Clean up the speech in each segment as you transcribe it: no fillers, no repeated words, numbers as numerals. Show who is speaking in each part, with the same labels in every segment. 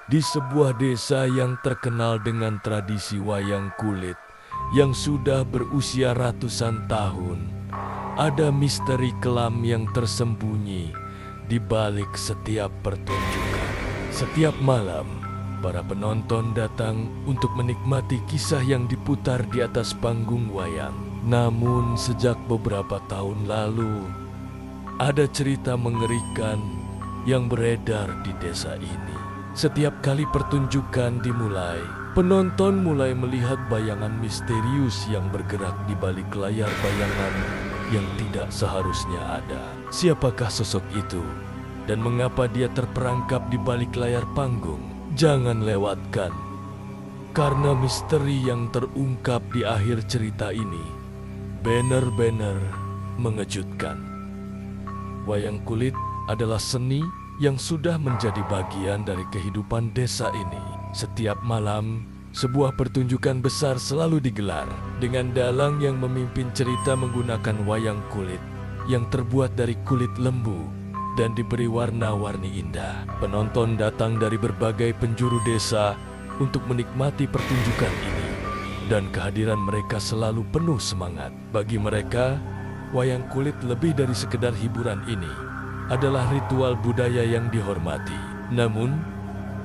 Speaker 1: Di sebuah desa yang terkenal dengan tradisi wayang kulit yang sudah berusia ratusan tahun, ada misteri kelam yang tersembunyi di balik setiap pertunjukan. Setiap malam, para penonton datang untuk menikmati kisah yang diputar di atas panggung wayang. Namun sejak beberapa tahun lalu, ada cerita mengerikan yang beredar di desa ini. Setiap kali pertunjukan dimulai, penonton mulai melihat bayangan misterius yang bergerak di balik layar bayangan yang tidak seharusnya ada. Siapakah sosok itu? Dan mengapa dia terperangkap di balik layar panggung? Jangan lewatkan, karena misteri yang terungkap di akhir cerita ini benar-benar mengejutkan. Wayang kulit adalah seni yang sudah menjadi bagian dari kehidupan desa ini. Setiap malam, sebuah pertunjukan besar selalu digelar dengan dalang yang memimpin cerita menggunakan wayang kulit yang terbuat dari kulit lembu dan diberi warna-warni indah. Penonton datang dari berbagai penjuru desa untuk menikmati pertunjukan ini, dan kehadiran mereka selalu penuh semangat. Bagi mereka, wayang kulit lebih dari sekedar hiburan ini adalah ritual budaya yang dihormati. Namun,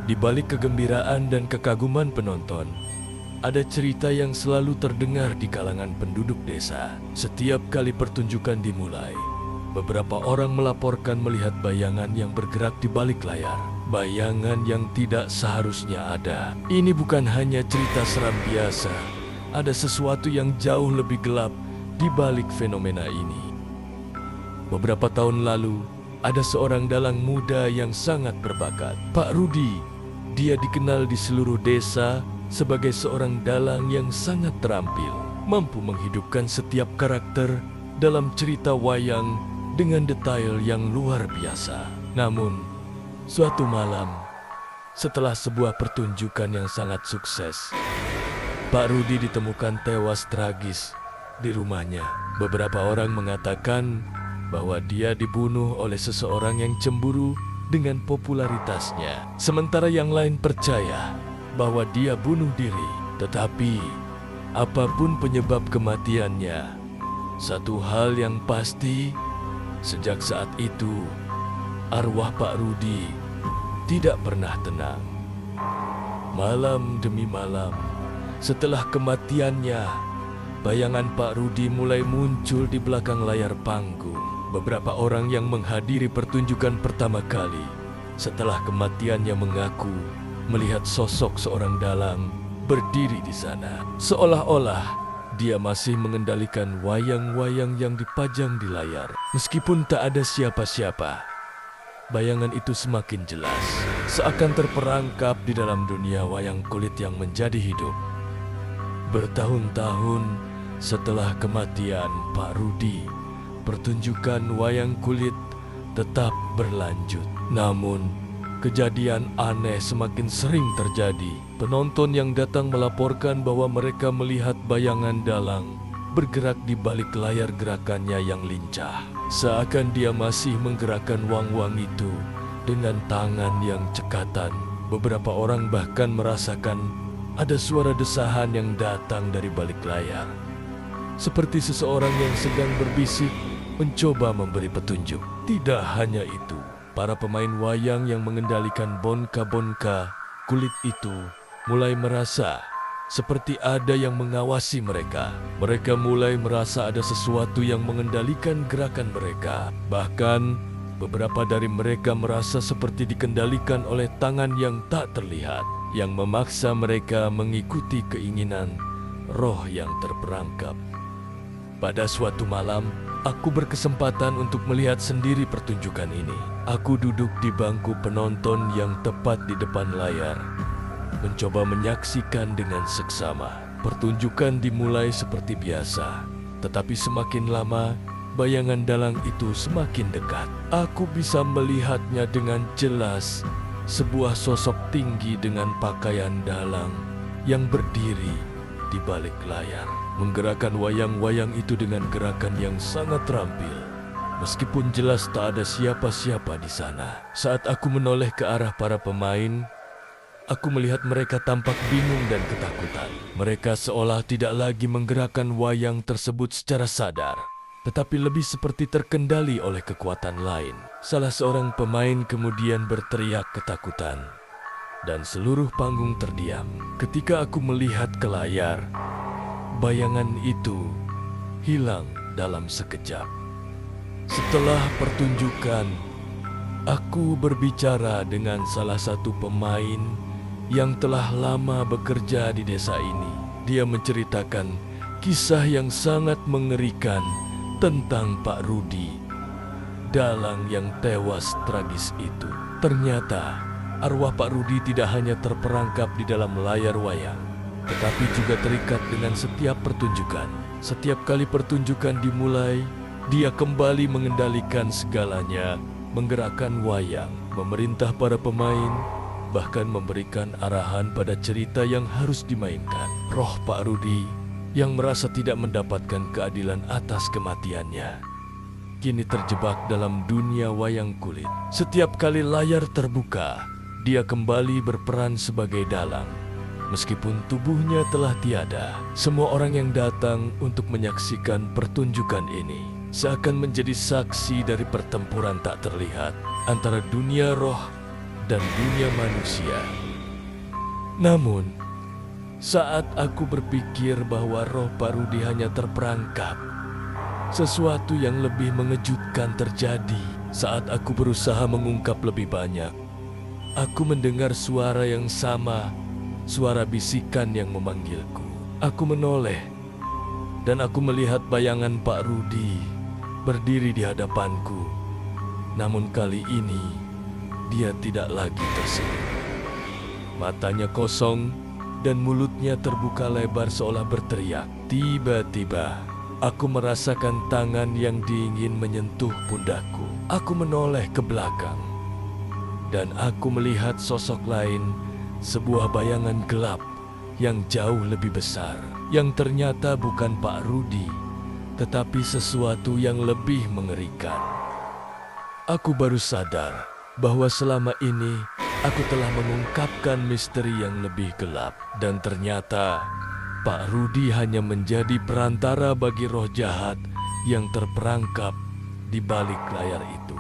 Speaker 1: di balik kegembiraan dan kekaguman penonton, ada cerita yang selalu terdengar di kalangan penduduk desa. Setiap kali pertunjukan dimulai, beberapa orang melaporkan melihat bayangan yang bergerak di balik layar. Bayangan yang tidak seharusnya ada. Ini bukan hanya cerita seram biasa. Ada sesuatu yang jauh lebih gelap di balik fenomena ini. Beberapa tahun lalu, ada seorang dalang muda yang sangat berbakat, Pak Rudi. Dia dikenal di seluruh desa sebagai seorang dalang yang sangat terampil, mampu menghidupkan setiap karakter dalam cerita wayang dengan detail yang luar biasa. Namun, suatu malam, setelah sebuah pertunjukan yang sangat sukses, Pak Rudi ditemukan tewas tragis di rumahnya. Beberapa orang mengatakan bahwa dia dibunuh oleh seseorang yang cemburu dengan popularitasnya. Sementara yang lain percaya bahwa dia bunuh diri. Tetapi, apapun penyebab kematiannya, satu hal yang pasti, sejak saat itu, arwah Pak Rudi tidak pernah tenang. Malam demi malam, setelah kematiannya, bayangan Pak Rudi mulai muncul di belakang layar panggung. Beberapa orang yang menghadiri pertunjukan pertama kali setelah kematiannya mengaku melihat sosok seorang dalang berdiri di sana. Seolah-olah dia masih mengendalikan wayang-wayang yang dipajang di layar. Meskipun tak ada siapa-siapa, bayangan itu semakin jelas, seakan terperangkap di dalam dunia wayang kulit yang menjadi hidup. Bertahun-tahun setelah kematian Pak Rudi, pertunjukan wayang kulit tetap berlanjut. Namun, kejadian aneh semakin sering terjadi. Penonton yang datang melaporkan bahwa mereka melihat bayangan dalang bergerak di balik layar gerakannya yang lincah. Seakan dia masih menggerakkan wang-wang itu dengan tangan yang cekatan. Beberapa orang bahkan merasakan ada suara desahan yang datang dari balik layar, seperti seseorang yang sedang berbisik mencoba memberi petunjuk. Tidak hanya itu, para pemain wayang yang mengendalikan bonka-bonka kulit itu mulai merasa seperti ada yang mengawasi mereka. Mereka mulai merasa ada sesuatu yang mengendalikan gerakan mereka. Bahkan, beberapa dari mereka merasa seperti dikendalikan oleh tangan yang tak terlihat, yang memaksa mereka mengikuti keinginan roh yang terperangkap. Pada suatu malam, aku berkesempatan untuk melihat sendiri pertunjukan ini. Aku duduk di bangku penonton yang tepat di depan layar, mencoba menyaksikan dengan seksama. Pertunjukan dimulai seperti biasa, tetapi semakin lama, bayangan dalang itu semakin dekat. Aku bisa melihatnya dengan jelas, sebuah sosok tinggi dengan pakaian dalang yang berdiri di balik layar, menggerakkan wayang-wayang itu dengan gerakan yang sangat terampil. Meskipun jelas tak ada siapa-siapa di sana. Saat aku menoleh ke arah para pemain, Aku melihat mereka tampak bingung dan ketakutan. Mereka seolah tidak lagi menggerakkan wayang tersebut secara sadar, tetapi lebih seperti terkendali oleh kekuatan lain. Salah seorang pemain kemudian berteriak ketakutan, dan seluruh panggung terdiam. Ketika aku melihat ke layar, bayangan itu hilang dalam sekejap. Setelah pertunjukan, aku berbicara dengan salah satu pemain yang telah lama bekerja di desa ini. Dia menceritakan kisah yang sangat mengerikan tentang Pak Rudi, dalang yang tewas tragis itu. Ternyata arwah Pak Rudi tidak hanya terperangkap di dalam layar wayang, tetapi juga terikat dengan setiap pertunjukan. Setiap kali pertunjukan dimulai, dia kembali mengendalikan segalanya, menggerakkan wayang, memerintah para pemain, bahkan memberikan arahan pada cerita yang harus dimainkan. Roh Pak Rudi yang merasa tidak mendapatkan keadilan atas kematiannya kini terjebak dalam dunia wayang kulit. Setiap kali layar terbuka, dia kembali berperan sebagai dalang. Meskipun tubuhnya telah tiada, semua orang yang datang untuk menyaksikan pertunjukan ini seakan menjadi saksi dari pertempuran tak terlihat antara dunia roh dan dunia manusia. Namun, saat aku berpikir bahwa roh Pak Rudi hanya terperangkap, sesuatu yang lebih mengejutkan terjadi. Saat aku berusaha mengungkap lebih banyak, aku mendengar suara yang sama, suara bisikan yang memanggilku. Aku menoleh, dan aku melihat bayangan Pak Rudi berdiri di hadapanku. Namun kali ini, dia tidak lagi tersenyum. Matanya kosong dan mulutnya terbuka lebar seolah berteriak. Tiba-tiba, aku merasakan tangan yang dingin menyentuh pundakku. Aku menoleh ke belakang, dan aku melihat sosok lain, sebuah bayangan gelap yang jauh lebih besar, yang ternyata bukan Pak Rudi, tetapi sesuatu yang lebih mengerikan. Aku baru sadar bahwa selama ini aku telah mengungkapkan misteri yang lebih gelap, dan ternyata Pak Rudi hanya menjadi perantara bagi roh jahat yang terperangkap di balik layar itu.